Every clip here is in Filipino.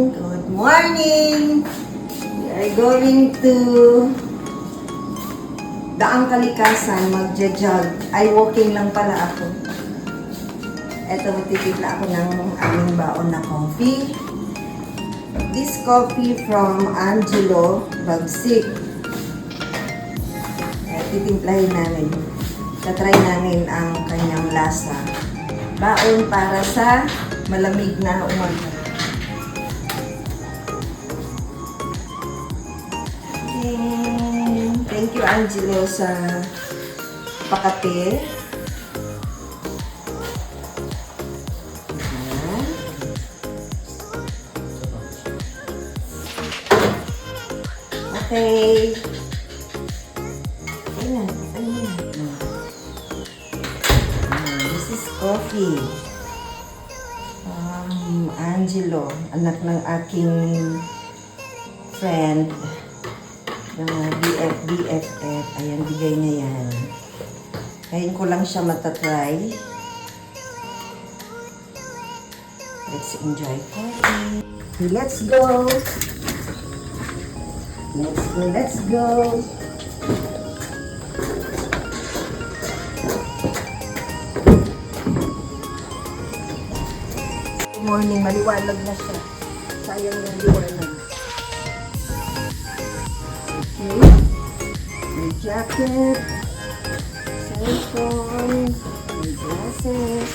Good morning! We are going to Daang Kalikasan, magja-jog. Ay, walking lang pala ako. Eto, magtitipla ako ng aming baon na coffee. This coffee from Angelo Bagsik. Titimplahin namin. Tatry namin ang kanyang lasa. Baon para sa malamig na umaga. Thank you, Angelo, sa pakate. Okay. Ayan, this is coffee. Angelo, anak ng aking friend. BFF. Ayan, bigay niya yan. Ngayon ko lang siya matatry. Let's enjoy coffee. Let's go! Let's go! Good morning, maliwanag na siya. Sayang yung liwanag. Okay. My jacket, cellphone, my glasses.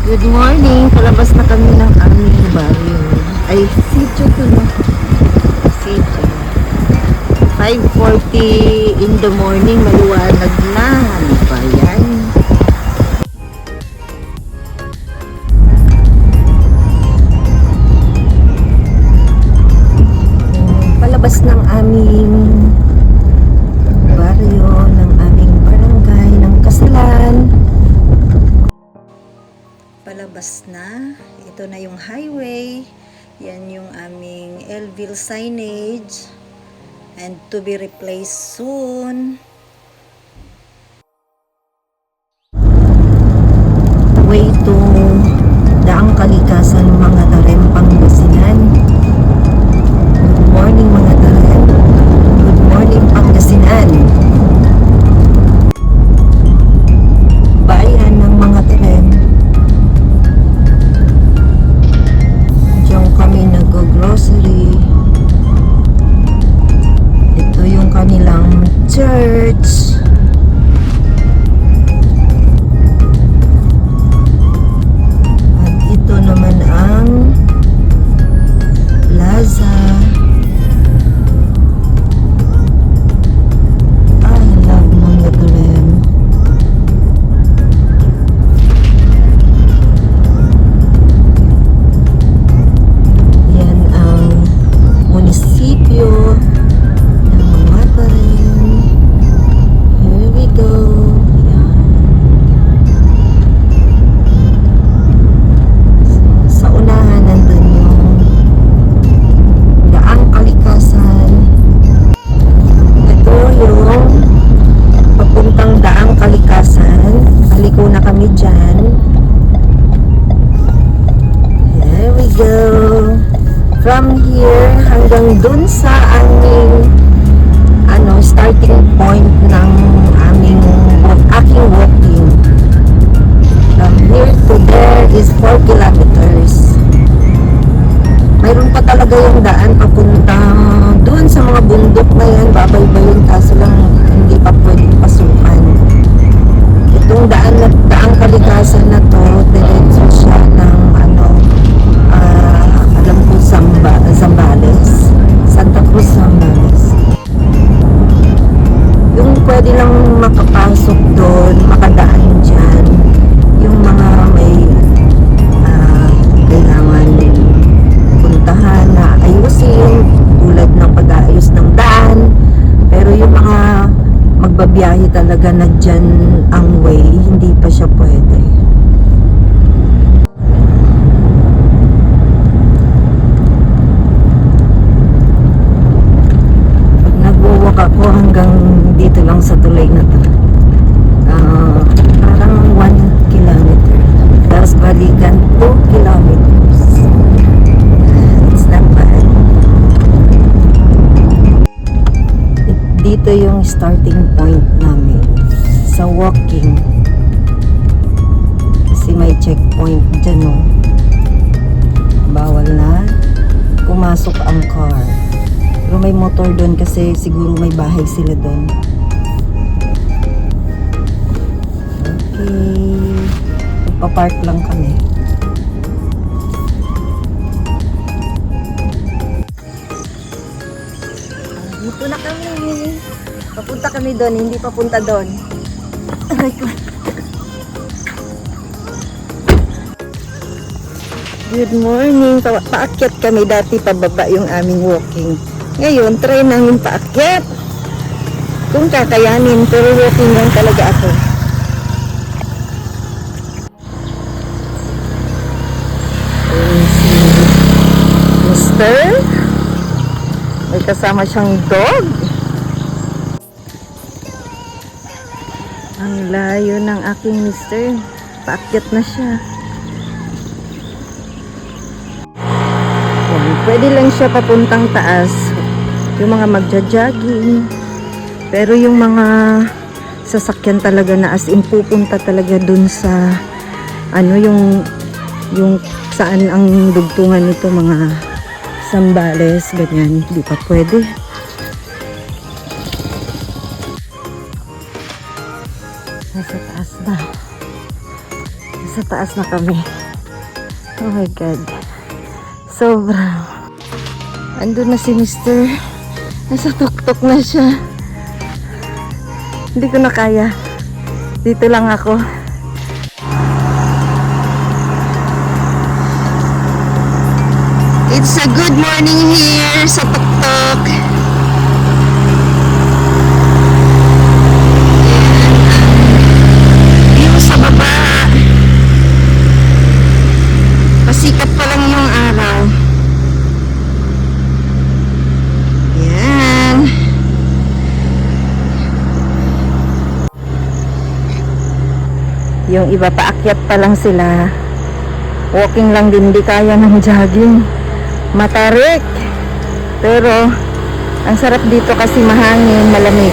Good morning! Palabas na kami ng aming barrio. Ay, sitio to na. Sitio. 5:40 in the morning, maliwanag na. Ano ba yan? Palabas ng aming barrio, ng aming barangay, ng Kasalan. Palabas na. Ito na yung highway. Yan yung aming Elville signage. And to be replaced soon. Way to Daang Kalikasan, mga Tarem, Pangasinan. Good morning, mga Tarem. Good morning, Pangasinan. Bayan ng mga Tarem. Diyan kami nag-grocery. Ito yung kanilang church. At ito naman ang plaza. I love mga Tarem. Yan ang munisipyo ng mga Tarem. Here we go. Yan. Sa unahan nandun yung Daang Kalikasan. Ito yung papuntang Daang Kalikasan. Haliko na kami dyan. There we go. From here hanggang dun sa aming starting point ng aking walking. From here to there is 4 kilometers. Mayroon pa talaga yung daan papunta doon sa mga bundok na yan, babaybayin, kaso lang hindi pa pwedeng pasukan. Itong Daang Kalikasan na to, diretso siya ng alam ko, Zambales, Santa Cruz, Zambales. Yung pwede lang makapasok doon, makadaan dyan, yung mga may kailangan puntahan na ayusin, tulad ng pag-aayos ng daan. Pero yung mga magbabiyahe talaga na dyan ang way, hindi pa siya pwede. Pag nagwawak ako hanggang dito lang sa tulay na to, parang starting point namin sa walking. Kasi may checkpoint dyan, no? Bawal na pumasok ang car. Pero may motor doon kasi siguro may bahay sila doon. Okay. Magpa-park lang kami. Dito na kami. Papunta kami doon, hindi papunta doon. Aray ko. Good morning. Paakyat kami dati, pababa yung aming walking. Ngayon, try namin paakyat. Kung kakayanin, pero walking lang talaga ako. Ayun si Mister. May kasama siyang dog. Ang layo ng aking Mister. Paakyat na siya. Pwede lang siya papuntang taas, yung mga magja-jogging. Pero yung mga sasakyan talaga na as in pupunta talaga dun sa ano yung saan ang dugtungan nito, mga Sambales, ganyan, hindi pa pwede. Nasa taas na. Nasa taas na kami. Oh my God. Sobra. Andun na si Mister. Nasa tuktok na siya. Hindi ko na kaya. Dito lang ako. It's a good morning here sa tuktok. View sa baba. Pasikat pa lang yung araw. Yung iba paakyat pa lang sila. Walking lang din, di kaya ng jogging. Matarik. Pero ang sarap dito kasi mahangin, malamig.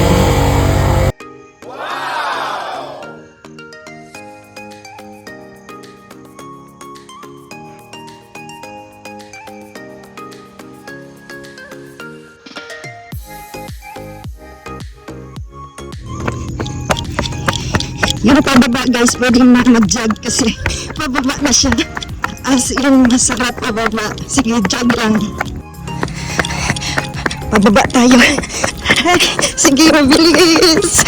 Yung pababa guys, pwede na mag-jog kasi pababa na siya. As yung masarap pababa. Sige, jog lang. Pababa tayo. Sige, mabilis.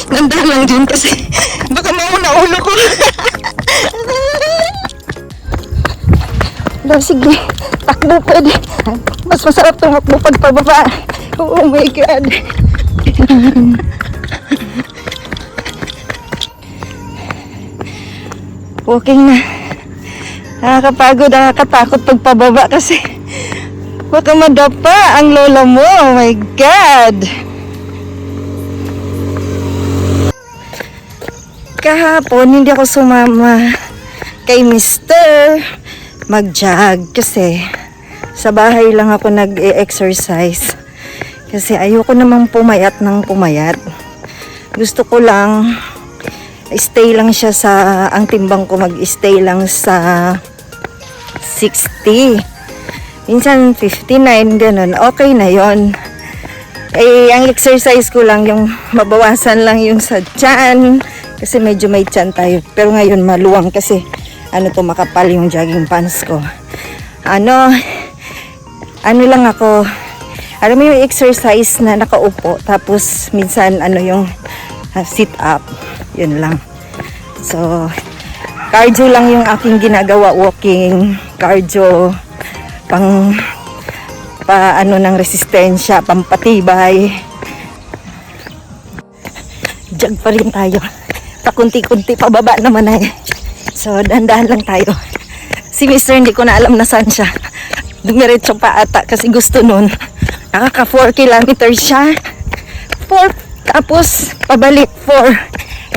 Nanda lang din kasi baka mauna ulo ko. Sige, takbo pwede. Mas masarap tumakbo pag pababa. Oh my God. Walking na. Nakakapagod, nakakatakot pagpababa kasi baka madapa ang lola mo. Oh my God. Kahapon, hindi ako sumama kay Mister mag-jog kasi sa bahay lang ako nag-e-exercise kasi ayoko namang pumayat ng pumayat. Gusto ko lang stay lang siya sa, ang timbang ko mag-stay lang sa 60. Minsan 59, ganun. Okay na yon. Eh, ang exercise ko lang, yung mabawasan lang yung sa tiyan. Kasi medyo may tiyan tayo. Pero ngayon maluwang kasi, to, makapal yung jogging pants ko. Ano lang ako, alam mo yung exercise na nakaupo, tapos minsan, yung sit up. Yun lang. So, cardio lang yung aking ginagawa, walking, cardio, ng resistensya, pampatibay. Jog pa rin tayo. Pakunti-kunti, pababa naman eh. So, dahan-dahan lang tayo. Si Mister, hindi ko na alam na saan siya. Dumiretso pa ata kasi gusto nun. Nakaka 4 kilometers siya. 4, tapos pabalik 4.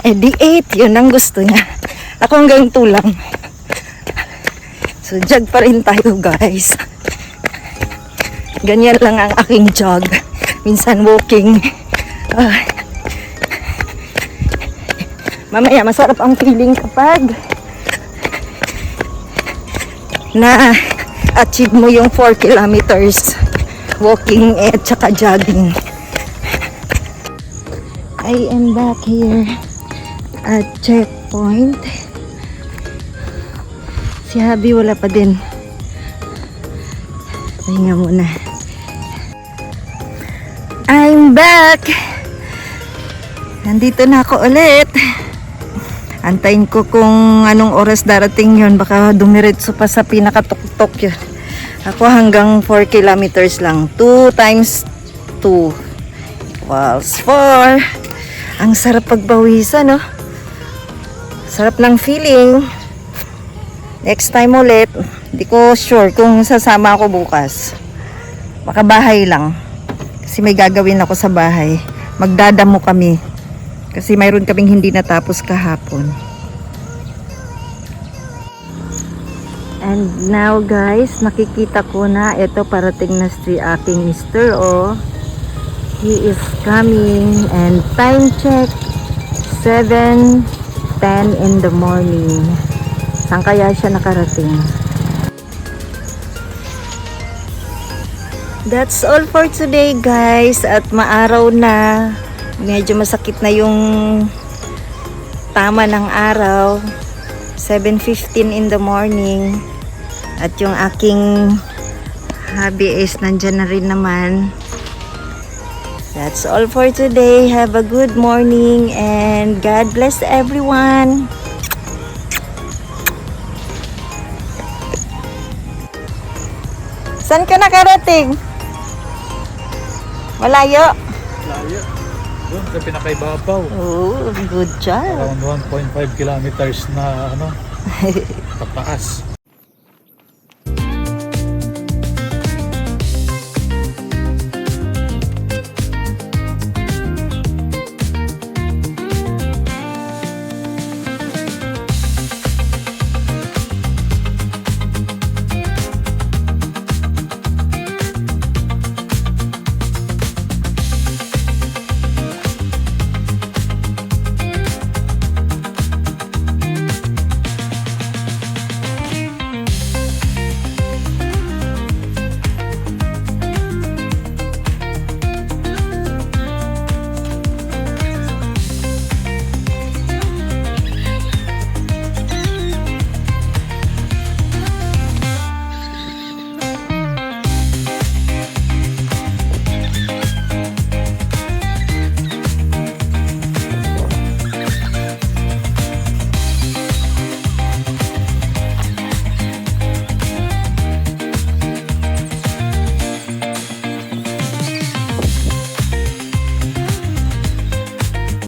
Eh di 8, yun ang gusto niya. Ako hanggang 2 lang. So jog pa rin tayo guys. Ganyan lang ang aking jog. minsan walking. Ah. Mamaya masarap ang feeling kapag na achieve mo yung 4 kilometers walking at saka jogging. I am back here at checkpoint. Si Habi wala pa din. Pahinga muna. I'm back! Nandito na ako ulit. Antayin ko kung anong oras darating yun. Baka dumiretso pa sa pinakatuktok yun. Ako hanggang 4 kilometers lang. 2 times 2 equals 4. Ang sarap pagbawisan, no? Sarap ng feeling. Next time ulit, hindi ko sure kung sasama ako bukas. Baka bahay lang. Kasi may gagawin ako sa bahay. Magdadamo kami. Kasi mayroon kaming hindi natapos kahapon. And now guys, nakikita ko na ito parating na si aking Mr. O. He is coming and time check 7:10 in the morning. Saan kaya siya nakarating? That's all for today guys. At maaraw na. Medyo masakit na yung tama ng araw. 7:15 in the morning. At yung aking hubby is nandyan na rin naman. That's all for today. Have a good morning and God bless everyone. Saan ka nakarating? Malayo? Layo. Doon sa pinakaibabaw. Oh, good job. Around 1.5 kilometers na pataas.